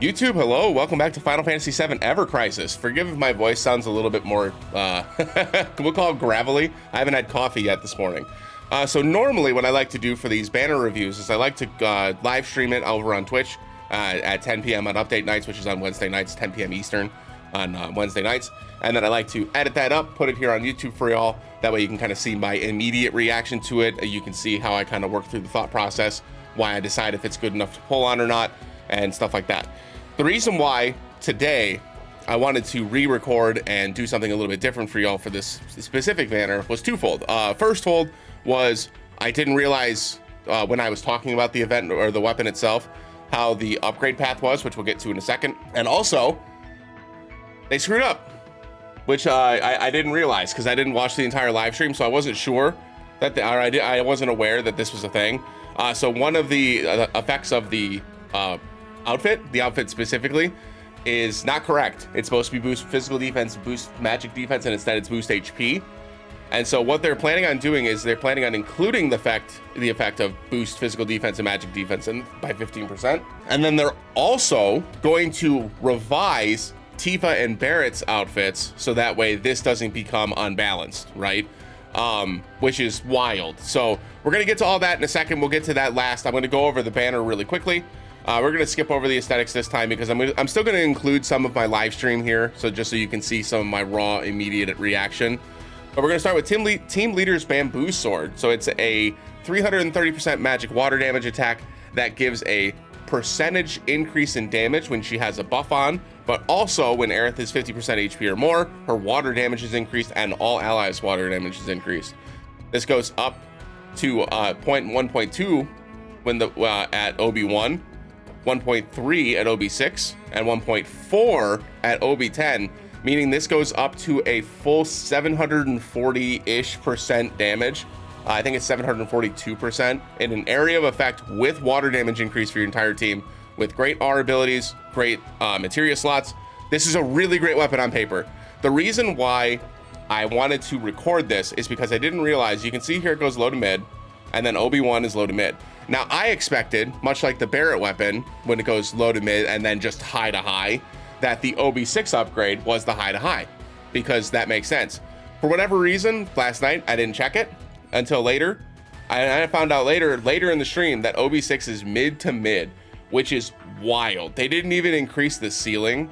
YouTube, hello, welcome back to Final Fantasy VII Ever Crisis. Forgive if my voice sounds a little bit more, we'll call it gravelly. I haven't had coffee yet this morning. So normally what I like to do for these banner reviews is I like to live stream it over on Twitch at 10 p.m. on update nights, which is on Wednesday nights, 10 p.m. Eastern on Wednesday nights. And then I like to edit that up, put it here on YouTube for y'all. That way you can kind of see my immediate reaction to it. You can see how I kind of work through the thought process, why I decide if it's good enough to pull on or not, and stuff like that. The reason why today I wanted to re-record and do something a little bit different for y'all for this specific banner was twofold. Firstfold was I didn't realize when I was talking about the event or the weapon itself, how the upgrade path was, which we'll get to in a second. And also, they screwed up, which I didn't realize because I didn't watch the entire live stream, so I wasn't sure that I wasn't aware that this was a thing. So one of the effects of the the outfit specifically, is not correct. It's supposed to be boost physical defense, boost magic defense, and instead it's boost HP. And so what they're planning on doing is they're planning on including the effect of boost physical defense and magic defense by 15%. And then they're also going to revise Tifa and Barrett's outfits so that way this doesn't become unbalanced, right? Which is wild. So we're gonna get to all that in a second. We'll get to that last. I'm gonna go over the banner really quickly. We're gonna skip over the aesthetics this time because I'm still gonna include some of my live stream here, so just so you can see some of my raw immediate reaction. But we're gonna start with Team Leader's Bamboo Sword. So it's a 330% magic water damage attack that gives a percentage increase in damage when she has a buff on, but also when Aerith is 50% HP or more, her water damage is increased and all allies' water damage is increased. This goes up to 1.2 when at OB1, 1.3 at OB6, and 1.4 at OB10, meaning this goes up to a full 740-ish% damage. I think it's 742% in an area of effect with water damage increase for your entire team, with great R abilities, great materia slots. This is a really great weapon on paper. The reason why I wanted to record this is because I didn't realize, you can see here it goes low to mid, and then OB1 is low to mid. Now I expected, much like the Barrett weapon, when it goes low to mid and then just high to high, that the OB6 upgrade was the high to high, because that makes sense. For whatever reason, last night I didn't check it until later. I found out later in the stream that OB6 is mid to mid, which is wild. They didn't even increase the ceiling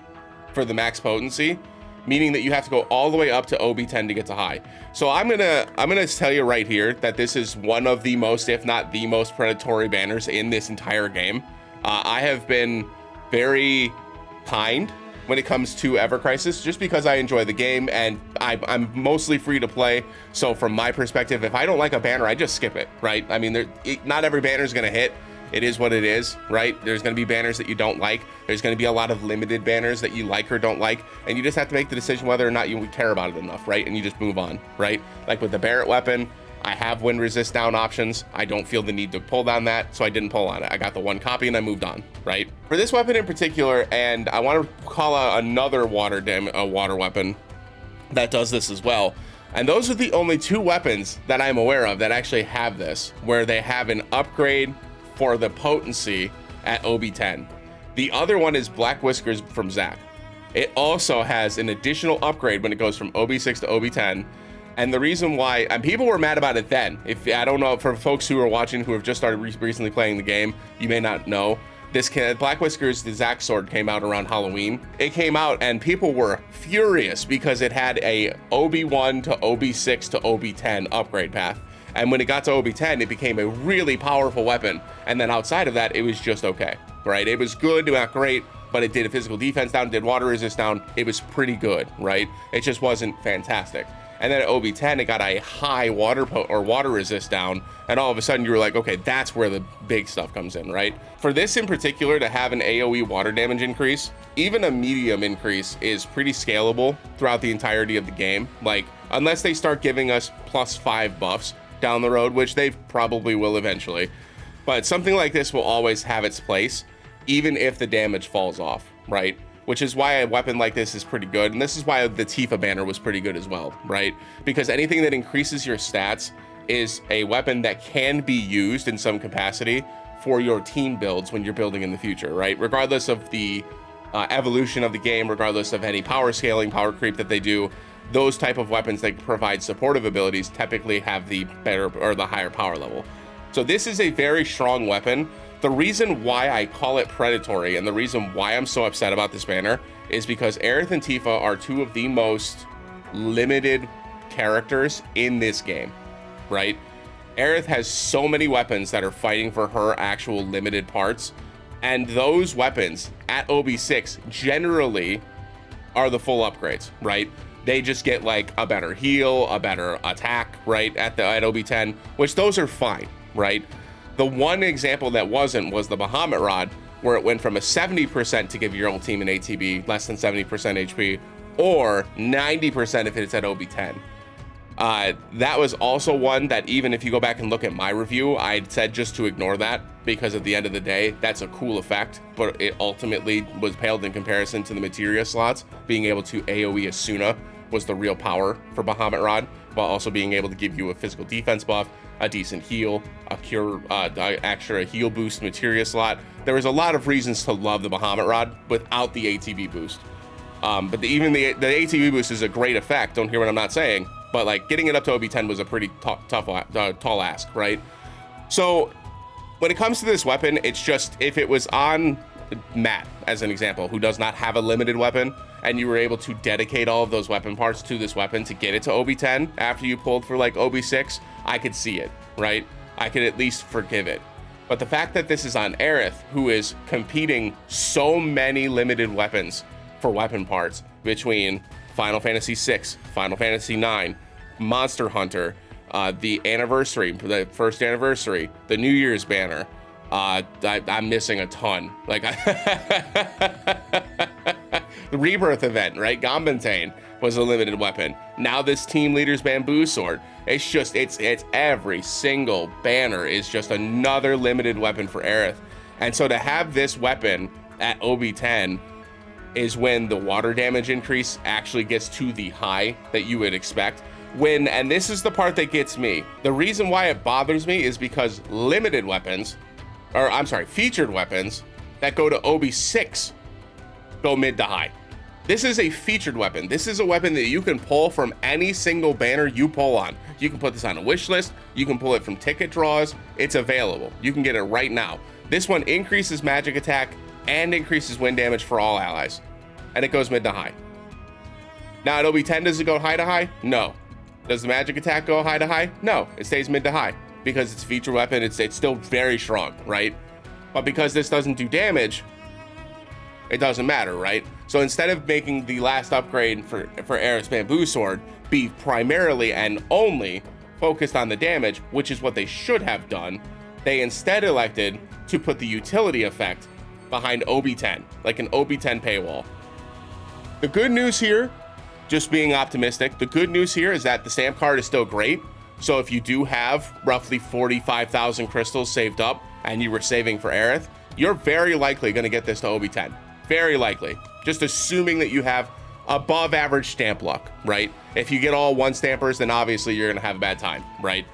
for the max potency, meaning that you have to go all the way up to OB10 to get to high. So I'm gonna tell you right here that this is one of the most, if not the most predatory banners in this entire game. I have been very kind when it comes to Ever Crisis, just because I enjoy the game and I'm mostly free to play. So from my perspective, if I don't like a banner, I just skip it, right? I mean, not every banner is gonna hit. It is what it is, right? There's going to be banners that you don't like. There's going to be a lot of limited banners that you like or don't like, and you just have to make the decision whether or not you care about it enough, right? And you just move on, right? Like with the Barrett weapon, I have wind resist down options. I don't feel the need to pull down that, so I didn't pull on it. I got the one copy and I moved on, right? For this weapon in particular, and I want to call out another water weapon that does this as well. And those are the only two weapons that I'm aware of that actually have this, where they have an upgrade for the potency at OB10. The other one is Black Whiskers from Zack. It also has an additional upgrade when it goes from OB6 to OB10. And the reason why, and people were mad about it then, if I don't know, for folks who are watching who have just started recently playing the game, you may not know, Black Whiskers, the Zack sword, came out around Halloween. It came out and people were furious because it had a OB1 to OB6 to OB10 upgrade path. And when it got to OB10, it became a really powerful weapon. And then outside of that, it was just okay, right? It was good, not great, but it did a physical defense down, did water resist down. It was pretty good, right? It just wasn't fantastic. And then at OB10, it got a high water resist down. And all of a sudden you were like, okay, that's where the big stuff comes in, right? For this in particular, to have an AoE water damage increase, even a medium increase is pretty scalable throughout the entirety of the game. Like, unless they start giving us +5 buffs down the road, which they probably will eventually, but something like this will always have its place, even if the damage falls off, right? Which is why a weapon like this is pretty good, and this is why the Tifa banner was pretty good as well, right? Because anything that increases your stats is a weapon that can be used in some capacity for your team builds when you're building in the future, right? Regardless of the evolution of the game, regardless of any power scaling, power creep that they do, those type of weapons that provide supportive abilities typically have the better or the higher power level. So this is a very strong weapon. The reason why I call it predatory and the reason why I'm so upset about this banner is because Aerith and Tifa are two of the most limited characters in this game, right? Aerith has so many weapons that are fighting for her actual limited parts, and those weapons at OB6 generally are the full upgrades, right? They just get like a better heal, a better attack, right, at OB10, which those are fine, right? The one example that wasn't was the Bahamut Rod, where it went from a 70% to give your old team an ATB, less than 70% HP, or 90% if it's at OB10. That was also one that even if you go back and look at my review, I said just to ignore that because at the end of the day, that's a cool effect, but it ultimately was paled in comparison to the materia slots. Being able to AoE Asuna was the real power for Bahamut Rod, while also being able to give you a physical defense buff, a decent heal, a cure, extra heal boost materia slot. There was a lot of reasons to love the Bahamut Rod without the ATB boost. But even the ATB boost is a great effect, don't hear what I'm not saying, but like getting it up to OB10 was a pretty tall ask, right? So when it comes to this weapon, it's just, if it was on Matt, as an example, who does not have a limited weapon, and you were able to dedicate all of those weapon parts to this weapon to get it to OB10 after you pulled for like OB6, I could see it, right? I could at least forgive it. But the fact that this is on Aerith, who is competing so many limited weapons for weapon parts between Final Fantasy VI, Final Fantasy IX, Monster Hunter, the anniversary, the first anniversary, the New Year's banner, I'm missing a ton. Like the Rebirth event, right? Gambantane was a limited weapon. Now this Team Leader's Bamboo Sword. It's just, it's every single banner is just another limited weapon for Aerith. And so to have this weapon at OB10 is when the water damage increase actually gets to the high that you would expect. When, and this is the part that gets me, the reason why it bothers me is because limited weapons, or I'm sorry, featured weapons that go to OB6 go mid to high. This is a featured weapon. This is a weapon that you can pull from any single banner you pull on. You can put this on a wish list. You can pull it from ticket draws. It's available. You can get it right now. This one increases magic attack and increases wind damage for all allies. And it goes mid to high. Now at OB10, does it go high to high? No. Does the magic attack go high to high? No, it stays mid to high. Because it's a feature weapon, it's still very strong, right? But because this doesn't do damage, it doesn't matter, right? So instead of making the last upgrade for Aerith's Bamboo Sword be primarily and only focused on the damage, which is what they should have done, they instead elected to put the utility effect behind OB10, like an OB10 paywall. The good news here, just being optimistic, the good news here is that the stamp card is still great. So if you do have roughly 45,000 crystals saved up and you were saving for Aerith, you're very likely going to get this to OB10. Very likely. Just assuming that you have above average stamp luck, right? If you get all one stampers, then obviously you're going to have a bad time, right?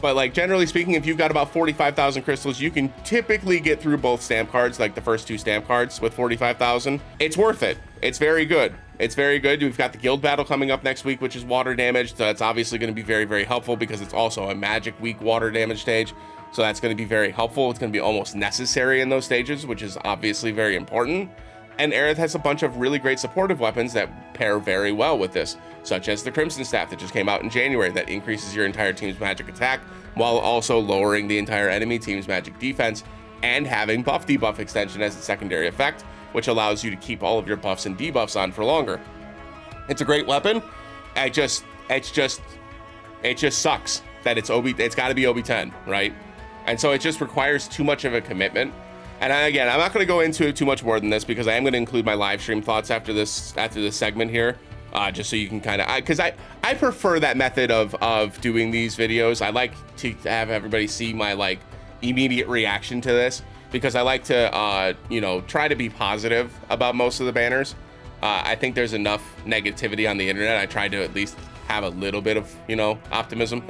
But like generally speaking, if you've got about 45,000 crystals, you can typically get through both stamp cards, like the first two stamp cards with 45,000. It's worth it. It's very good. It's very good. We've got the guild battle coming up next week, which is water damage. So that's obviously going to be very, very helpful because it's also a magic weak water damage stage. So that's going to be very helpful. It's going to be almost necessary in those stages, which is obviously very important. And Aerith has a bunch of really great supportive weapons that pair very well with this, such as the Crimson Staff that just came out in January that increases your entire team's magic attack while also lowering the entire enemy team's magic defense and having buff debuff extension as a secondary effect, which allows you to keep all of your buffs and debuffs on for longer. It's a great weapon. It just sucks that it's got to be OB10, right? And so it just requires too much of a commitment. And again, I'm not going to go into too much more than this because I am going to include my live stream thoughts after this segment here, just so you can kind of, because I prefer that method of doing these videos. I like to have everybody see my like immediate reaction to this because I like to try to be positive about most of the banners. I think there's enough negativity on the internet. I try to at least have a little bit of optimism.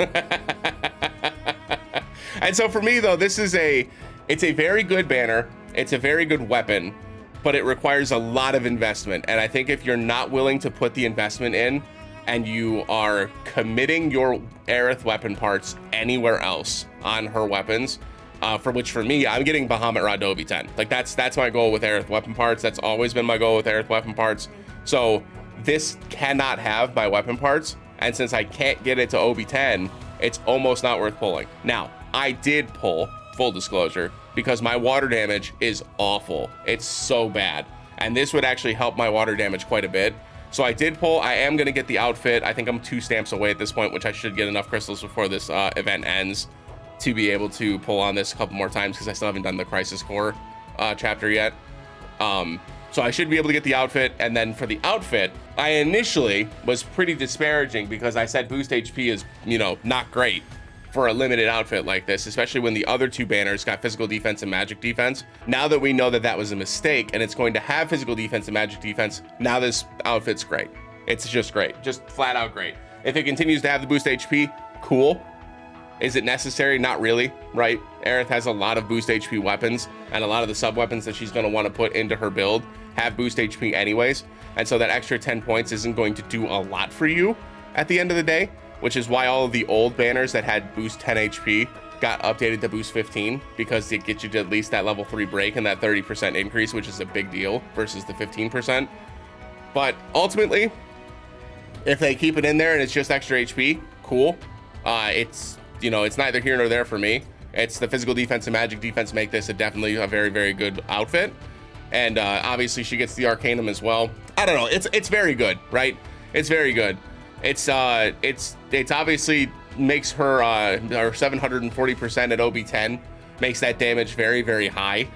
And so for me though, this is a it's a very good banner. It's a very good weapon, but it requires a lot of investment. And I think if you're not willing to put the investment in and you are committing your Aerith weapon parts anywhere else on her weapons, for which for me, I'm getting Bahamut Rod to OB10. Like that's my goal with Aerith weapon parts. That's always been my goal with Aerith weapon parts. So this cannot have my weapon parts. And since I can't get it to OB10, it's almost not worth pulling. Now, I did pull, full disclosure, because my water damage is awful. It's so bad. And this would actually help my water damage quite a bit. So I did pull. I am going to get the outfit. I think I'm 2 stamps away at this point, which I should get enough crystals before this event ends to be able to pull on this a couple more times, because I still haven't done the Crisis Core chapter yet. So I should be able to get the outfit. And then for the outfit, I initially was pretty disparaging because I said boost HP is, you know, not great for a limited outfit like this, especially when the other 2 banners got physical defense and magic defense. Now that we know that that was a mistake and it's going to have physical defense and magic defense, now this outfit's great. It's just great, just flat out great. If it continues to have the boost HP, cool. Is it necessary? Not really, right? Aerith has a lot of boost HP weapons, and a lot of the sub weapons that she's going to want to put into her build have boost HP anyways. And so that extra 10 points isn't going to do a lot for you at the end of the day, which is why all of the old banners that had boost 10 HP got updated to boost 15, because it gets you to at least that level 3 break and that 30% increase, which is a big deal versus the 15%. But ultimately, if they keep it in there and it's just extra HP, cool. It's, you know, it's neither here nor there for me. It's the physical defense and magic defense make this definitely a very, very good outfit. And obviously she gets the Arcanum as well. I don't know, it's very good, right? It's very good. It's obviously makes her 740% at OB10, makes that damage very, very high,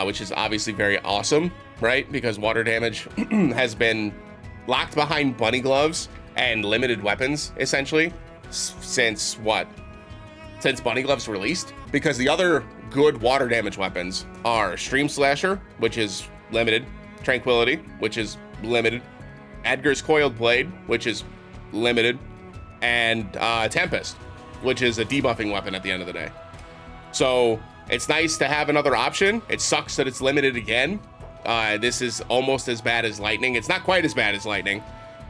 which is obviously very awesome, right? Because water damage has been locked behind bunny gloves and limited weapons essentially since what? Since bunny gloves released. Because the other good water damage weapons are Stream Slasher, which is limited, Tranquility, which is limited, Edgar's Coiled Blade, which is limited, and Tempest, which is a debuffing weapon at the end of the day. So it's nice to have another option. It sucks that it's limited again. This is almost as bad as Lightning. It's not quite as bad as Lightning,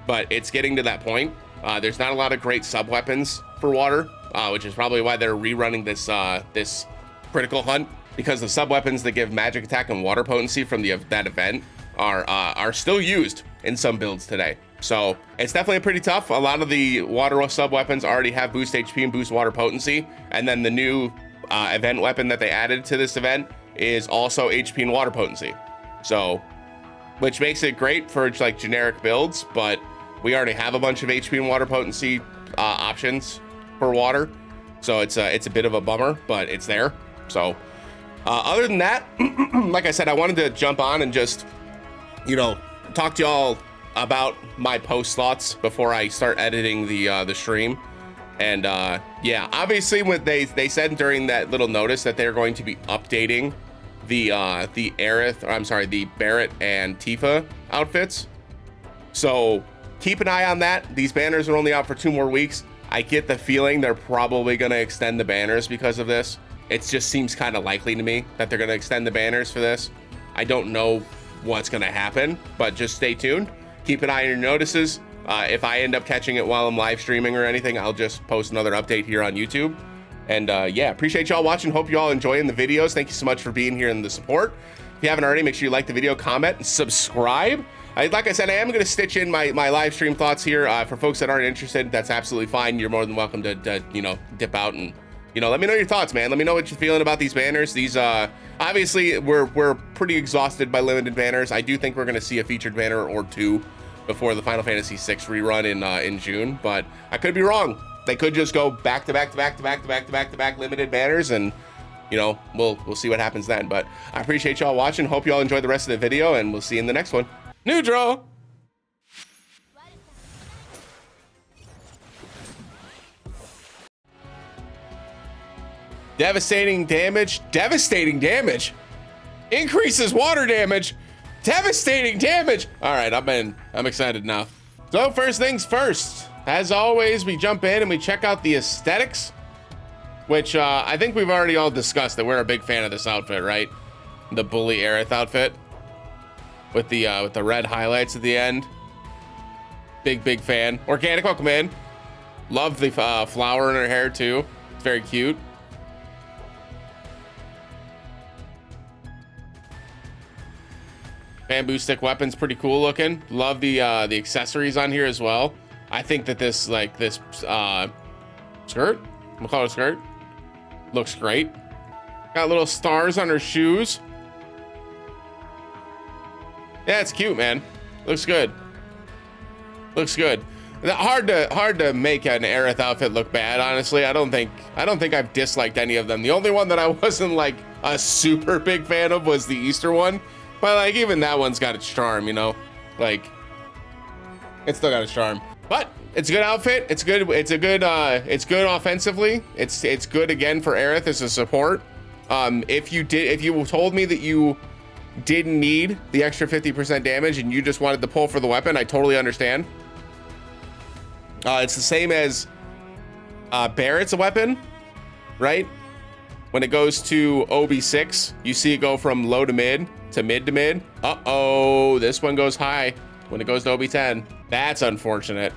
but it's getting to that point. There's not a lot of great sub weapons for water, which is probably why they're rerunning this this critical hunt, because the sub weapons that give magic attack and water potency from that event are still used in some builds today. So it's definitely pretty tough. A lot of the water sub weapons already have boost HP and boost water potency, and then the new event weapon that they added to this event is also HP and water potency. So, which makes it great for like generic builds, but we already have a bunch of HP and water potency options for water, so it's a bit of a bummer, but it's there. So other than that, like I said, I wanted to jump on and just, you know, talk to y'all about my post thoughts before I start editing the stream. And yeah, obviously when they said during that little notice that they're going to be updating the Aerith, or I'm sorry, the Barret and Tifa outfits. So keep an eye on that. These banners are only out for 2 more weeks. I get the feeling they're probably going to extend the banners because of this. It just seems kind of likely to me that they're going to extend the banners for this. I don't know what's going to happen, but just stay tuned. Keep an eye on your notices. If I end up catching it while I'm live streaming or anything, I'll just post another update here on YouTube. And yeah, appreciate y'all watching. Hope you all enjoying the videos. Thank you so much for being here and the support. If you haven't already, make sure you like the video, comment, and subscribe. Like I said, I am going to stitch in my live stream thoughts here. For folks that aren't interested, that's absolutely fine. You're more than welcome to you know, dip out and, you know, let me know your thoughts, man. Let me know what you're feeling about these banners. These obviously we're pretty exhausted by limited banners. I do think we're going to see a featured banner or 2 before the Final Fantasy VI rerun in June, but I could be wrong. They could just go back to back to back to back to back to back to back limited banners, and you know, we'll see what happens then. But I appreciate y'all watching. Hope y'all enjoy the rest of the video, and we'll see you in the next one. New draw. Devastating damage. Devastating damage. Increases water damage. Devastating damage. All right, I'm excited now. So first things first, as always, we jump in and we check out the aesthetics. which I think we've already all discussed that we're a big fan of this outfit, right? The Bully Aerith outfit with the red highlights at the end. Big fan. Organic, welcome in. Love the flower in her hair too. It's very cute. Bamboo stick weapon's pretty cool looking. Love the accessories on here as well. I think that this skirt, we'll call it a skirt, looks great. Got little stars on her shoes. Yeah, it's cute, man. Looks good. Looks good. Hard to make an Aerith outfit look bad, honestly. I don't think I've disliked any of them. The only one that I wasn't like a super big fan of was the Easter one. But like even that one's got its charm, you know? Like it's still got its charm. But it's a good outfit. It's good. It's good offensively. It's good again for Aerith as a support. If you told me that you didn't need the extra 50% damage and you just wanted to pull for the weapon, I totally understand. It's the same as Barrett's a weapon, right? When it goes to OB6, you see it go from low to mid to mid to mid. Uh-oh, this one goes high when it goes to OB10. That's unfortunate.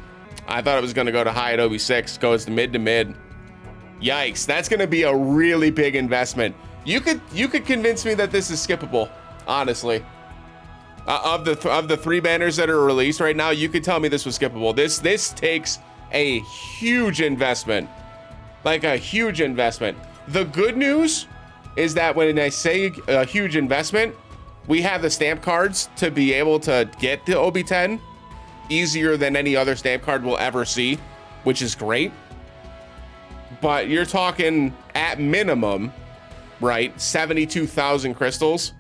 I thought it was gonna go to high at OB6, goes to mid to mid. Yikes, that's gonna be a really big investment. You could convince me that this is skippable, honestly. Of the 3 banners that are released right now, you could tell me this was skippable. This takes a huge investment, like a huge investment. The good news is that when I say a huge investment, we have the stamp cards to be able to get the OB10 easier than any other stamp card we'll ever see, which is great. But you're talking at minimum, right, 72,000 crystals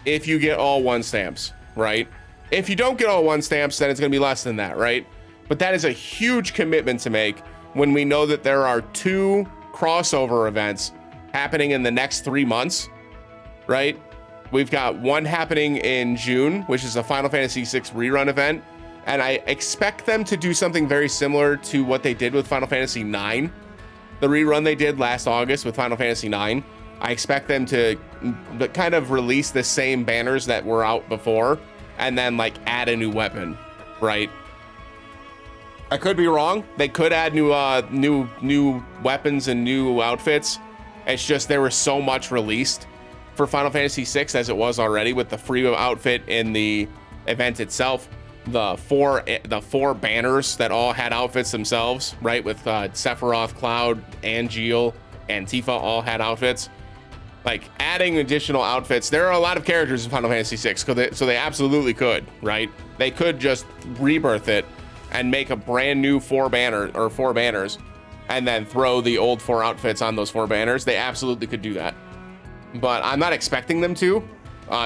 if you get all 1 stamps. Right? If you don't get all 1 stamps, then it's going to be less than that, right? But that is a huge commitment to make when we know that there are 2 crossover events happening in the next 3 months, right? We've got one happening in June, which is a Final Fantasy VI rerun event, and I expect them to do something very similar to what they did with Final Fantasy IX, the rerun they did last August with Final Fantasy IX. I expect them to kind of release the same banners that were out before and then like add a new weapon, right? I could be wrong. They could add new weapons and new outfits. It's just there was so much released for Final Fantasy VI as it was already with the free outfit in the event itself. The four banners that all had outfits themselves, right? With Sephiroth, Cloud, Angeal, and Tifa all had outfits. Like adding additional outfits, there are a lot of characters in Final Fantasy VI, so they absolutely could, right? They could just rebirth it and make a brand new 4 banners and then throw the old 4 outfits on those 4 banners. They absolutely could do that, but I'm not expecting them to.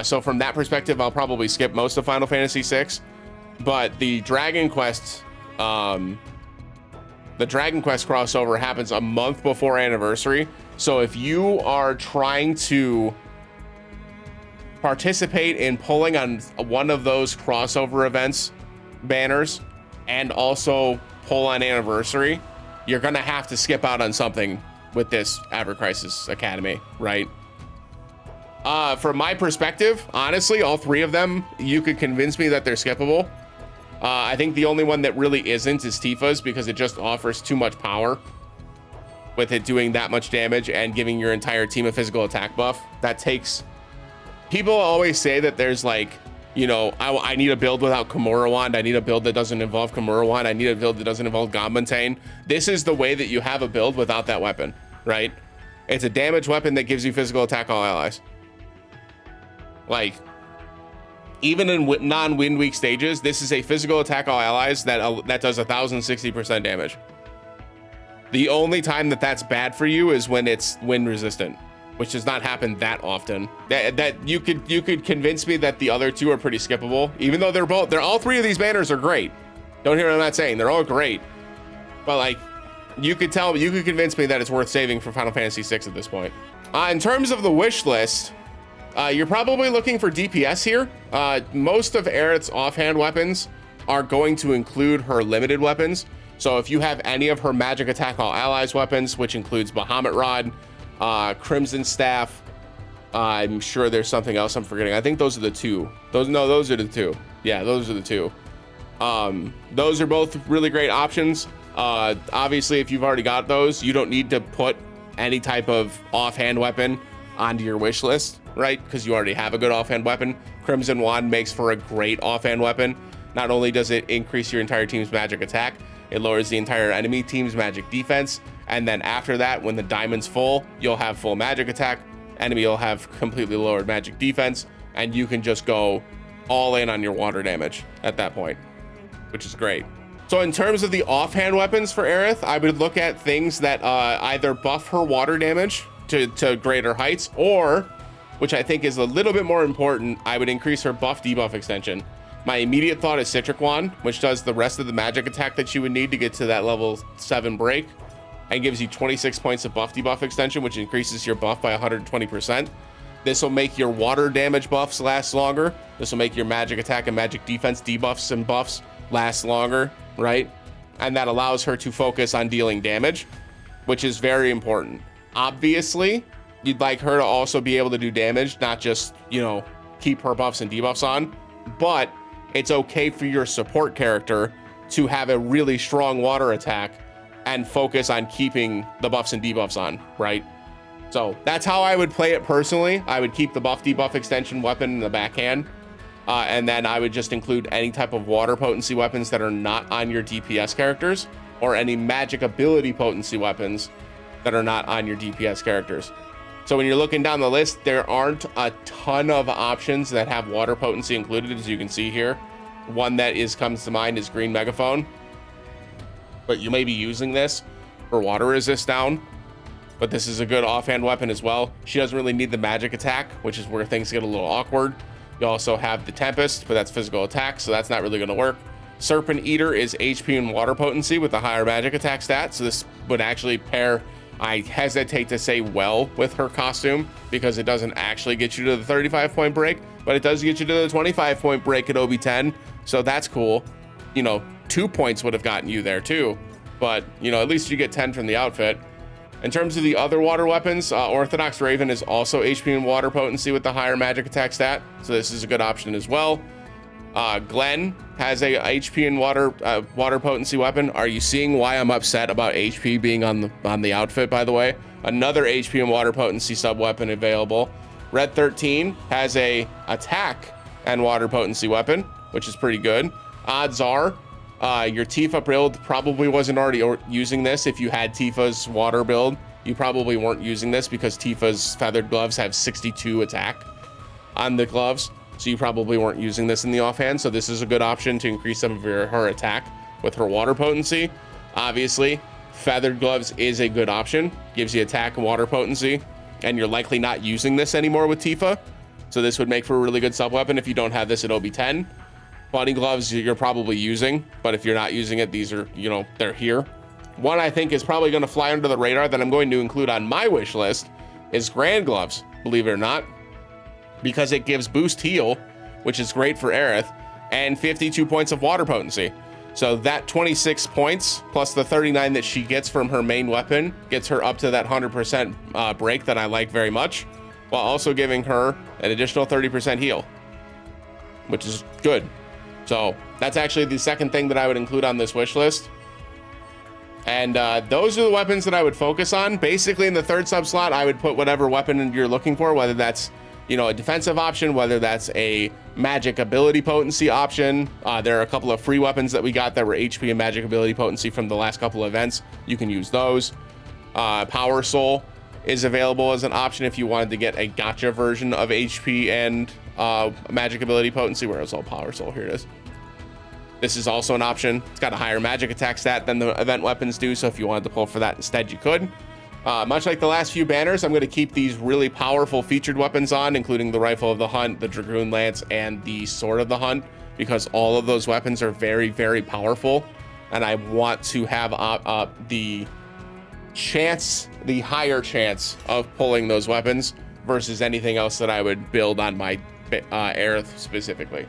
So from that perspective, I'll probably skip most of Final Fantasy VI. But the Dragon Quest crossover happens a month before anniversary. So if you are trying to participate in pulling on one of those crossover events banners and also pull on anniversary, you're gonna have to skip out on something with this Ever Crisis Academy, right? From my perspective, honestly, all 3 of them, you could convince me that they're skippable. I think the only one that really isn't is Tifa's, because it just offers too much power with it doing that much damage and giving your entire team a physical attack buff. That takes... People always say that there's like, you know, I need a build without Kimura Wand. I need a build that doesn't involve Kimura Wand. I need a build that doesn't involve Gambantane. This is the way that you have a build without that weapon, right? It's a damage weapon that gives you physical attack all allies. Like... Even in non-wind weak stages, this is a physical attack all allies that does 1,060% damage. The only time that that's bad for you is when it's wind resistant, which does not happen that often. That you could convince me that the other 2 are pretty skippable, even though they're all 3 of these banners are great. Don't hear what I'm not saying. They're all great, but like you could convince me that it's worth saving for Final Fantasy VI at this point. In terms of the wish list. You're probably looking for DPS here. Most of Aerith's offhand weapons are going to include her limited weapons. So if you have any of her magic attack all allies weapons, which includes Bahamut Rod, Crimson Staff, I'm sure there's something else I'm forgetting. I think those are the two. Those are the two. Yeah, those are the two. Those are both really great options. Obviously, if you've already got those, you don't need to put any type of offhand weapon onto your wish list, right? Because you already have a good offhand weapon. Crimson Wand makes for a great offhand weapon. Not only does it increase your entire team's magic attack, it lowers the entire enemy team's magic defense. And then after that, when the diamond's full, you'll have full magic attack. Enemy will have completely lowered magic defense, and you can just go all in on your water damage at that point, which is great. So in terms of the offhand weapons for Aerith, I would look at things that either buff her water damage to greater heights, or, which I think is a little bit more important, I would increase her buff debuff extension. My immediate thought is Citric Wand, which does the rest of the magic attack that you would need to get to that level 7 break, and gives you 26 points of buff debuff extension, which increases your buff by 120%. This will make your water damage buffs last longer. This will make your magic attack and magic defense debuffs and buffs last longer, right? And that allows her to focus on dealing damage, which is very important. Obviously, you'd like her to also be able to do damage, not just, you know, keep her buffs and debuffs on, but it's okay for your support character to have a really strong water attack and focus on keeping the buffs and debuffs on, right? So that's how I would play it personally. I would keep the buff debuff extension weapon in the backhand, and then I would just include any type of water potency weapons that are not on your DPS characters, or any magic ability potency weapons that are not on your DPS characters. So when you're looking down the list, there aren't a ton of options that have water potency included, as you can see here. One that comes to mind is Green Megaphone, but you may be using this for water resist down, but this is a good offhand weapon as well. She doesn't really need the magic attack, which is where things get a little awkward. You also have the Tempest, but that's physical attack, so that's not really going to work. Serpent Eater is HP and water potency with a higher magic attack stat, so this would actually pair, I hesitate to say, well with her costume, because it doesn't actually get you to the 35-point break, but it does get you to the 25-point break at OB10, so that's cool. You know, 2 points would have gotten you there too, but you know, at least you get 10 from the outfit. In terms of the other water weapons, Orthodox Raven is also HP and water potency with the higher magic attack stat, so this is a good option as well. Glenn has a HP and water potency weapon. Are you seeing why I'm upset about HP being on the outfit, by the way? Another HP and water potency sub weapon available. Red 13 has a attack and water potency weapon, which is pretty good. Odds are your Tifa build probably wasn't already using this. If you had Tifa's water build, you probably weren't using this, because Tifa's feathered gloves have 62 attack on the gloves. So you probably weren't using this in the offhand. So this is a good option to increase some of her attack with her water potency. Obviously, feathered gloves is a good option. Gives you attack and water potency. And you're likely not using this anymore with Tifa. So this would make for a really good sub weapon if you don't have this at OB10. Bunny gloves you're probably using, but if you're not using it, these are, you know, they're here. One I think is probably going to fly under the radar that I'm going to include on my wish list is Grand Gloves, believe it or not, because it gives boost heal, which is great for Aerith, and 52 points of water potency. So that 26 points plus the 39 that she gets from her main weapon gets her up to that 100% break that I like very much, while also giving her an additional 30% heal, which is good. So that's actually the second thing that I would include on this wish list. And those are the weapons that I would focus on. Basically, in the third sub slot, I would put whatever weapon you're looking for, whether that's, you know, a defensive option, whether that's a magic ability potency option. There are a couple of free weapons that we got that were HP and magic ability potency from the last couple of events. You can use those. Power Soul is available as an option if you wanted to get a gotcha version of HP and magic ability potency. Where is all Power Soul? Here it is. This is also an option. It's got a higher magic attack stat than the event weapons do, so if you wanted to pull for that instead, you could. Much like the last few banners, I'm going to keep these really powerful featured weapons on, including the Rifle of the Hunt, the Dragoon Lance, and the Sword of the Hunt, because all of those weapons are very, very powerful, and I want to have the higher chance of pulling those weapons versus anything else that I would build on my Aerith specifically.